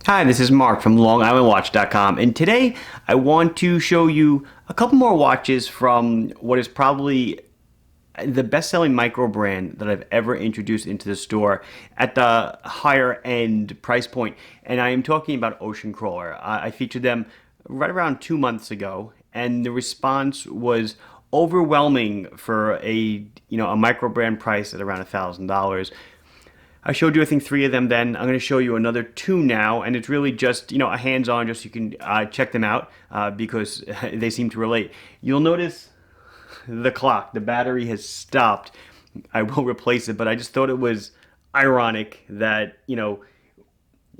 Hi, this is Mark from LongIslandWatch.com, and today I want to show you a couple more watches from what is probably the best-selling micro brand that I've ever introduced into the store at the higher end price point. And I am talking about Ocean Crawler. I featured them right around 2 months ago, and the response was overwhelming for a micro brand price at around $1,000. I showed you, I think, three of them then. I'm going to show you another two now, and it's really just, a hands-on, just so you can check them out because they seem to relate. You'll notice the clock, the battery has stopped. I will replace it, but I just thought it was ironic that,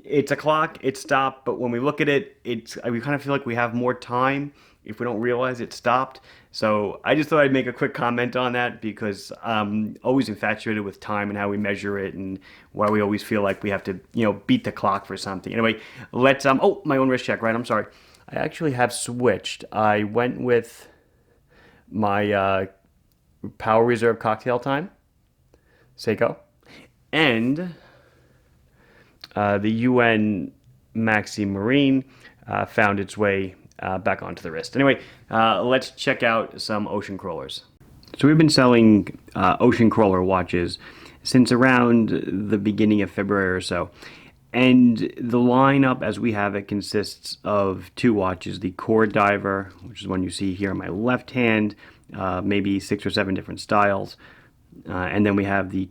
it's a clock, it stopped, but when we look at it, we kind of feel like we have more time if we don't realize it stopped. So I just thought I'd make a quick comment on that because I'm always infatuated with time and how we measure it and why we always feel like we have to, beat the clock for something. Anyway, let's oh, my own wrist check, right? I'm sorry. I actually have switched. I went with my Power Reserve cocktail time, Seiko, and the UN Maxi Marine found its way back onto the wrist. Anyway, let's check out some Ocean Crawlers. So we've been selling Ocean Crawler watches since around the beginning of February or so. And the lineup as we have it consists of two watches, the Core Diver, which is one you see here on my left hand, maybe 6 or 7 different styles. And then we have the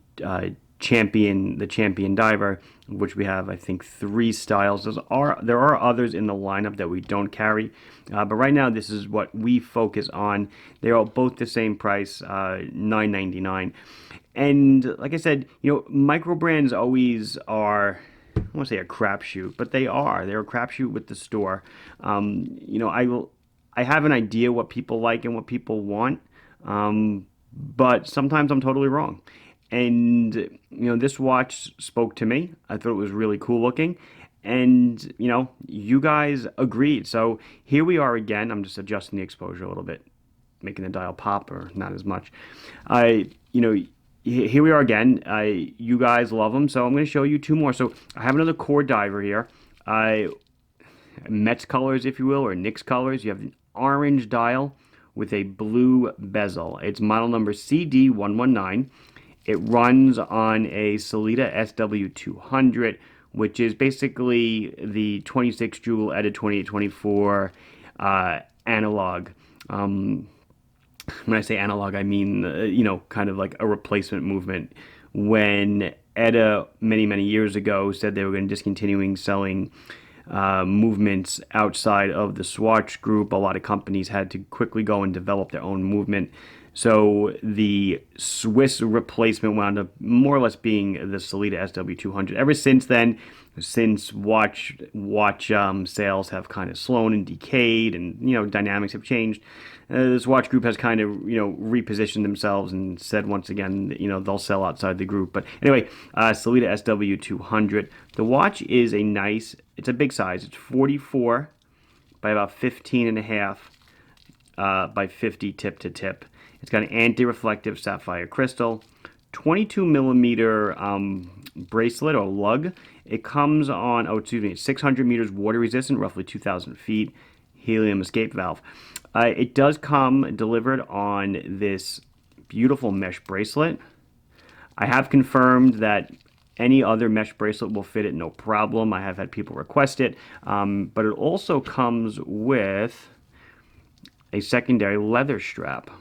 Champion Diver, which we have, I think, 3 styles. There are others in the lineup that we don't carry, but right now this is what we focus on. They are both the same price, $9.99. And like I said, micro brands always are, I don't want to say a crapshoot, but they're a crapshoot with the store. I have an idea what people like and what people want, but sometimes I'm totally wrong. And this watch spoke to me. I thought it was really cool looking, and you guys agreed. So here we are again. I'm just adjusting the exposure a little bit, making the dial pop, or not as much. Here we are again. You guys love them, so I'm going to show you two more. So I have another Core Diver here. Mets colors, if you will, or Knicks colors. You have an orange dial with a blue bezel. It's model number CD119. It runs on a Sellita SW200, which is basically the 26 Joule ETA 2824 analog. When I say analog, I mean, kind of like a replacement movement. When ETA many years ago said they were going to discontinuing selling movements outside of the Swatch group, a lot of companies had to quickly go and develop their own movement. So the Swiss replacement wound up more or less being the Sellita SW200. Ever since then, since watch sales have kind of slowed and decayed, and dynamics have changed, this watch group has kind of repositioned themselves and said once again they'll sell outside the group. But anyway, Sellita SW200. The watch is it's a big size. It's 44 by about 15 and a half by 50 tip to tip. It's got an anti-reflective sapphire crystal, 22 millimeter bracelet or lug. It comes on, 600 meters water resistant, roughly 2,000 feet, helium escape valve. It does come delivered on this beautiful mesh bracelet. I have confirmed that any other mesh bracelet will fit it no problem. I have had people request it, but it also comes with a secondary leather strap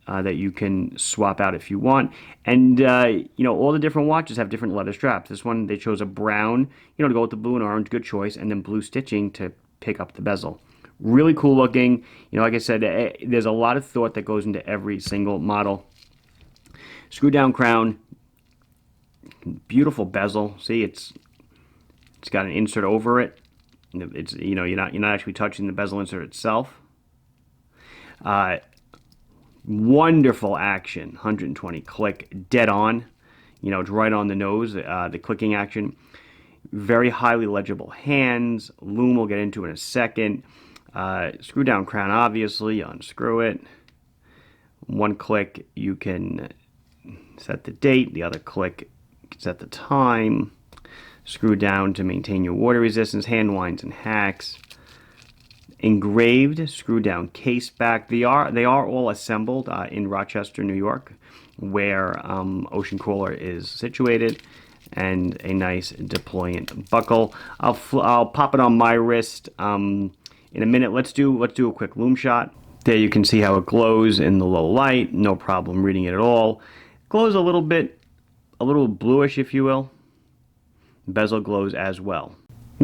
that you can swap out if you want. And, all the different watches have different leather straps. This one, they chose a brown, to go with the blue and orange, good choice, and then blue stitching to pick up the bezel. Really cool looking. Like I said, there's a lot of thought that goes into every single model. Screw down crown, beautiful bezel. See, it's got an insert over it. It's, you're not actually touching the bezel insert itself. Wonderful action, 120 click, dead on. It's right on the nose, the clicking action. Very highly legible hands. Lume we'll get into in a second. Screw down crown, obviously. Unscrew it. One click, you can set the date. The other click, set the time. screw down to maintain your water resistance, hand winds and hacks. Engraved screw down case back. They are all assembled in Rochester, New York, where Ocean Crawler is situated, and a nice deployant buckle. I'll pop it on my wrist in a minute. Let's do a quick loom shot. There you can see how it glows in the low light. No problem reading it at all. Glows a little bluish, if you will. Bezel glows as well.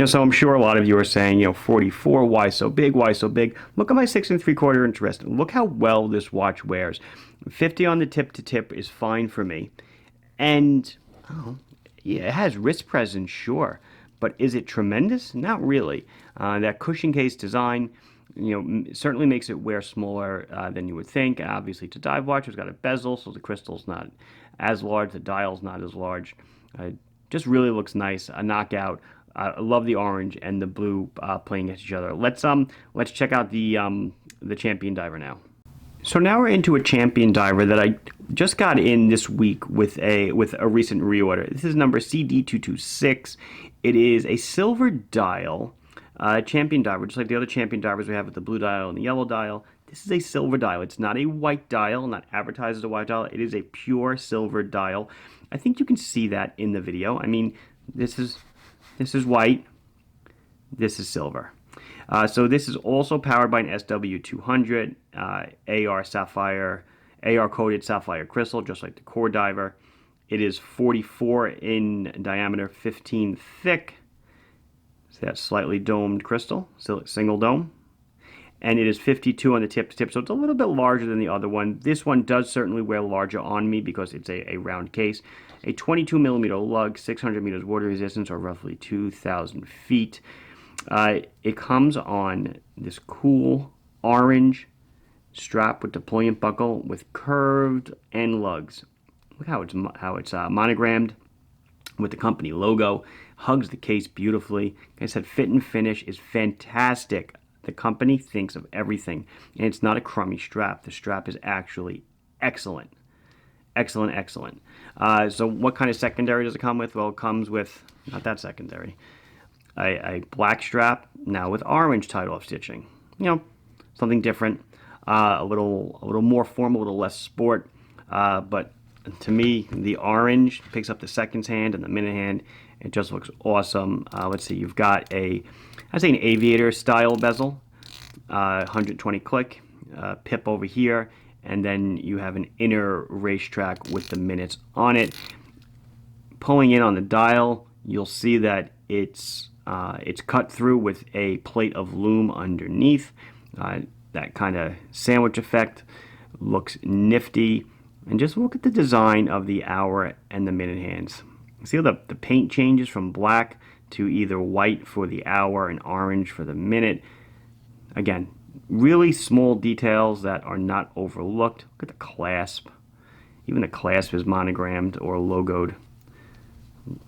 So I'm sure a lot of you are saying, 44, why so big, why so big? Look at my 6 3/4 inch wrist. Look how well this watch wears. 50 on the tip to tip is fine for me. And, yeah, it has wrist presence, sure. But is it tremendous? Not really. That cushion case design, certainly makes it wear smaller than you would think. Obviously, it's a dive watch. It's got a bezel, so the crystal's not as large. The dial's not as large. Just really looks nice. A knockout. I love the orange and the blue playing against each other. Let's check out the Champion Diver now. So now we're into a Champion Diver that I just got in this week with a recent reorder. This is number CD226. It is a silver dial Champion Diver, just like the other Champion Divers we have with the blue dial and the yellow dial. This is a silver dial. It's not a white dial, not advertised as a white dial. It is a pure silver dial. I think you can see that in the video. I mean, this is white, this is silver. So this is also powered by an SW200 AR coated sapphire crystal, just like the Core Diver. It is 44 in diameter, 15 thick. So that's slightly domed crystal, single dome. And it is 52 on the tip to tip, so it's a little bit larger than the other one. This one does certainly wear larger on me because it's a round case. A 22 millimeter lug, 600 meters water resistance, or roughly 2,000 feet. It comes on this cool orange strap with deployant buckle with curved end lugs. Look how it's monogrammed with the company logo. Hugs the case beautifully. Like I said, fit and finish is fantastic. The company thinks of everything, and it's not a crummy strap. The strap is actually excellent. Excellent, excellent. So what kind of secondary does it come with? Well, it comes with, not that secondary, a black strap, now with orange tie-off stitching. Something different, a little more formal, a little less sport. But to me, the orange picks up the seconds hand and the minute hand. It just looks awesome. Let's see, you've got I'd say an aviator style bezel, 120 click, pip over here, and then you have an inner racetrack with the minutes on it. Pulling in on the dial, you'll see that it's cut through with a plate of loom underneath. That kind of sandwich effect looks nifty. And just look at the design of the hour and the minute hands. See how the paint changes from black to either white for the hour and orange for the minute. Again, really small details that are not overlooked. Look at the clasp. Even the clasp is monogrammed or logoed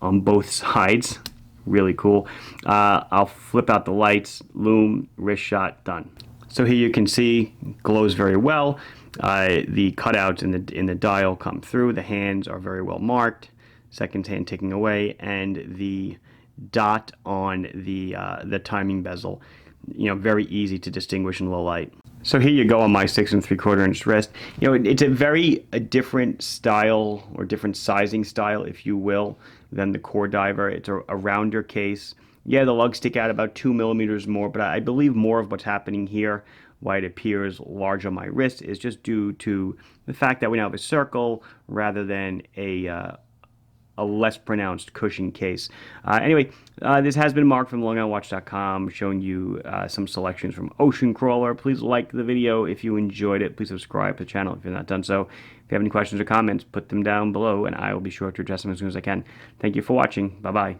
on both sides. Really cool. I'll flip out the lights, loom, wrist shot, done. So here you can see, glows very well. The cutouts in the dial come through. The hands are very well marked. Second hand ticking away, and the dot on the timing bezel, very easy to distinguish in low light. So here you go on my 6 3/4 inch wrist. It's a different style or different sizing style, if you will, than the Core Diver. It's a rounder case. Yeah, the lugs stick out about 2 millimeters more, but I believe more of what's happening here, why it appears large on my wrist, is just due to the fact that we now have a circle rather than a less pronounced cushion case. Anyway, this has been Mark from LongIslandWatch.com showing you some selections from Ocean Crawler. Please like the video if you enjoyed it. Please subscribe to the channel if you've not done so. If you have any questions or comments, put them down below, and I will be sure to address them as soon as I can. Thank you for watching. Bye-bye.